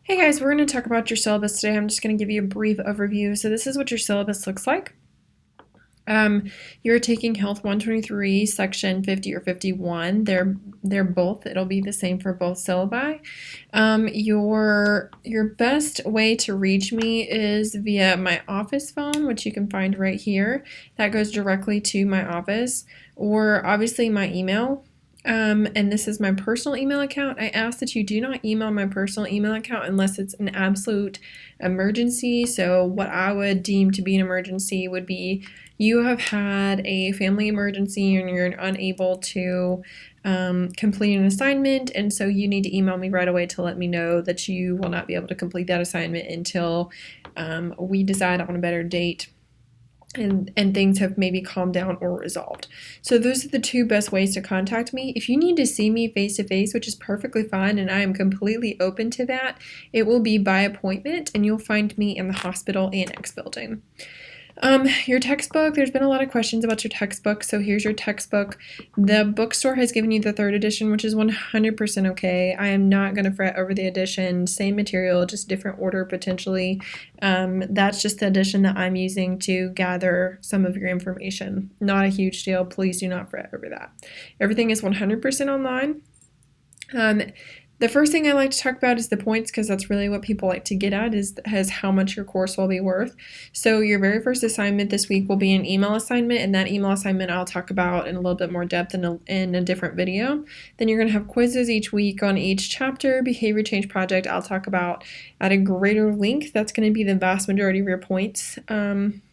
Hey guys, we're going to talk about your syllabus today. I'm just going to give you a brief overview. So this is what your syllabus looks like. You're taking Health 123, Section 50 or 51. They're both. It'll be the same for both syllabi. Your best way to reach me is via my office phone, which you can find right here. That goes directly to my office, or obviously my email. And this is my personal email account. I ask that you do not email my personal email account unless it's an absolute emergency. So what I would deem to be an emergency would be you have had a family emergency and you're unable to complete an assignment, and so you need to email me right away to let me know that you will not be able to complete that assignment until we decide on a better date and things have maybe calmed down or resolved. So those are the two best ways to contact me. If you need to see me face to face, which is perfectly fine and I am completely open to that, it will be by appointment and you'll find me in the hospital annex building. Your textbook, there's been a lot of questions about your textbook, so here's your textbook. The bookstore has given you the 3rd edition, which is 100% okay. I am not going to fret over the edition. Same material, just different order potentially. That's just the edition that I'm using to gather some of your information. Not a huge deal. Please do not fret over that. Everything is 100% online. The first thing I like to talk about is the points, because that's really what people like to get at is how much your course will be worth. So your very first assignment this week will be an email assignment, and that email assignment I'll talk about in a little bit more depth in a different video. Then you're going to have quizzes each week on each chapter. Behavior change project I'll talk about at a greater length. That's going to be the vast majority of your points.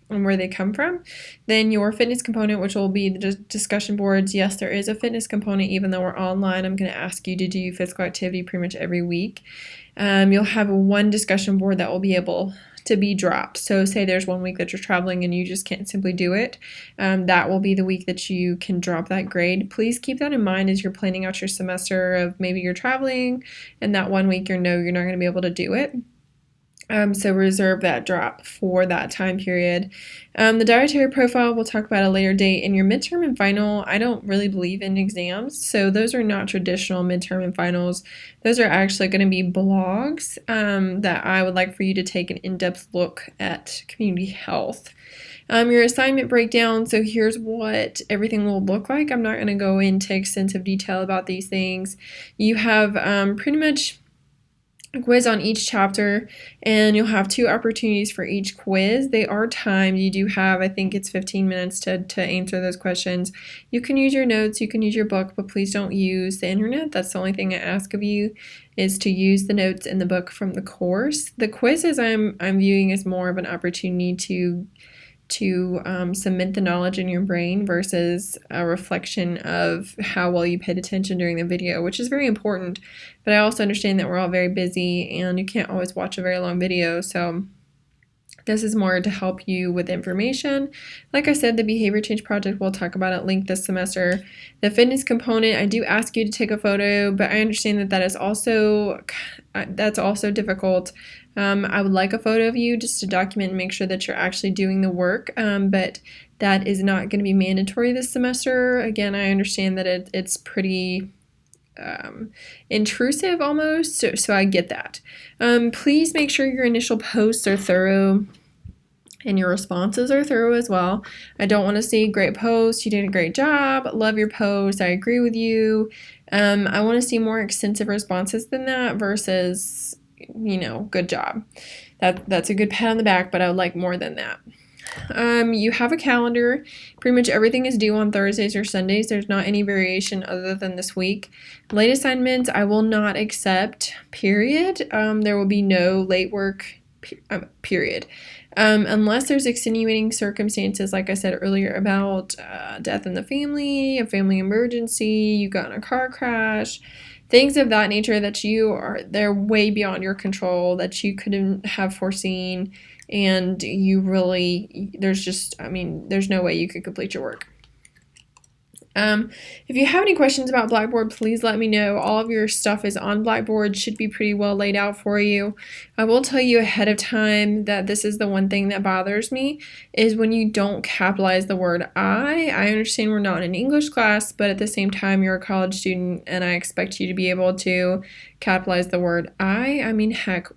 And where they come from. Then your fitness component, which will be the discussion boards. Yes, there is a fitness component, even though we're online. I'm going to ask you to do physical activity pretty much every week. You'll have one discussion board that will be able to be dropped. So say there's one week that you're traveling and you just can't simply do it. That will be the week that you can drop that grade. Please keep that in mind as you're planning out your semester of maybe you're traveling and that one week you're not going to be able to do it. So reserve that drop for that time period. The dietary profile we'll talk about at a later date. And your midterm and final, I don't really believe in exams. So those are not traditional midterm and finals. Those are actually going to be blogs that I would like for you to take an in-depth look at community health. Your assignment breakdown, so here's what everything will look like. I'm not going to go into extensive detail about these things. You have pretty much quiz on each chapter, and you'll have 2 opportunities for each quiz. They are timed. You do have, I think it's 15 minutes to answer those questions. You can use your notes, you can use your book, but please don't use the internet. That's the only thing I ask of you, is to use the notes in the book from the course. The quizzes I'm viewing as more of an opportunity to cement the knowledge in your brain versus a reflection of how well you paid attention during the video, which is very important. But I also understand that we're all very busy and you can't always watch a very long video, so this is more to help you with information. Like I said, the behavior change project we'll talk about at length this semester. The fitness component, I do ask you to take a photo, but I understand that that's also difficult. I would like a photo of you just to document and make sure that you're actually doing the work, but that is not going to be mandatory this semester. Again, I understand that it's pretty intrusive almost, so I get that. Please make sure your initial posts are thorough and your responses are thorough as well. I don't want to see great posts, you did a great job, love your post, I agree with you. I want to see more extensive responses than that versus, good job. That's a good pat on the back, but I would like more than that. You have a calendar. Pretty much everything is due on Thursdays or Sundays. There's not any variation other than this week. Late assignments, I will not accept, period. There will be no late work, period. Unless there's extenuating circumstances, like I said earlier, about death in the family, a family emergency, you got in a car crash, things of that nature that they're way beyond your control, that you couldn't have foreseen, and there's no way you could complete your work. If you have any questions about Blackboard, please let me know. All of your stuff is on Blackboard, should be pretty well laid out for you. I will tell you ahead of time that this is the one thing that bothers me, is when you don't capitalize the word I. I understand we're not in an English class, but at the same time, you're a college student, and I expect you to be able to capitalize the word I. I mean, heck,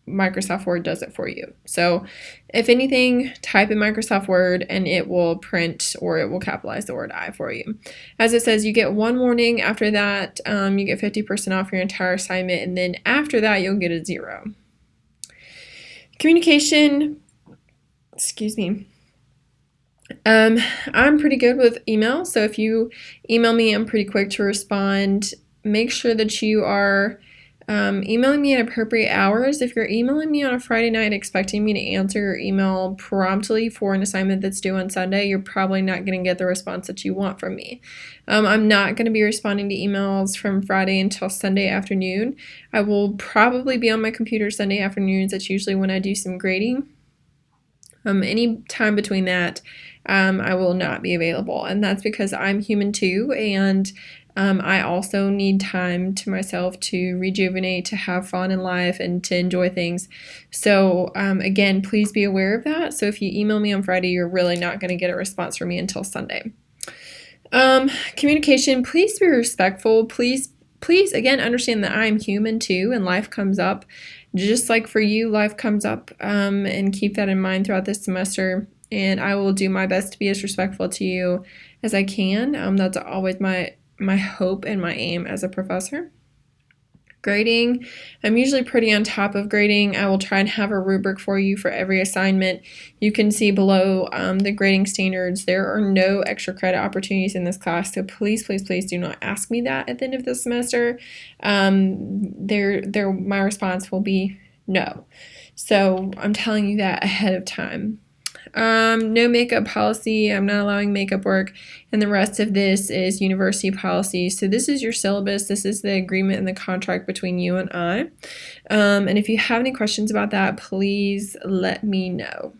Microsoft Word does it for you. So if anything, type in Microsoft Word and it will print or it will capitalize the word I for you. As it says, you get one warning. After that, you get 50% off your entire assignment, and then after that, you'll get a 0. Communication, excuse me. I'm pretty good with email, so if you email me, I'm pretty quick to respond. Make sure that you are emailing me at appropriate hours. If you're emailing me on a Friday night expecting me to answer your email promptly for an assignment that's due on Sunday, you're probably not going to get the response that you want from me. I'm not going to be responding to emails from Friday until Sunday afternoon. I will probably be on my computer Sunday afternoons. That's usually when I do some grading. Any time between that, I will not be available, and that's because I'm human too, and I also need time to myself to rejuvenate, to have fun in life, and to enjoy things. So again, please be aware of that. So if you email me on Friday, you're really not going to get a response from me until Sunday. Communication, please be respectful. Please, again, understand that I'm human too, and life comes up. Just like for you, life comes up, and keep that in mind throughout this semester. And I will do my best to be as respectful to you as I can. That's always my hope and my aim as a professor. Grading, I'm usually pretty on top of grading. I will try and have a rubric for you for every assignment. You can see below the grading standards. There are no extra credit opportunities in this class, so please do not ask me that at the end of the semester. My response will be no. So I'm telling you that ahead of time. No makeup policy. I'm not allowing makeup work, and the rest of this is university policy. So this is your syllabus. This is the agreement and the contract between you and I. And if you have any questions about that, please let me know.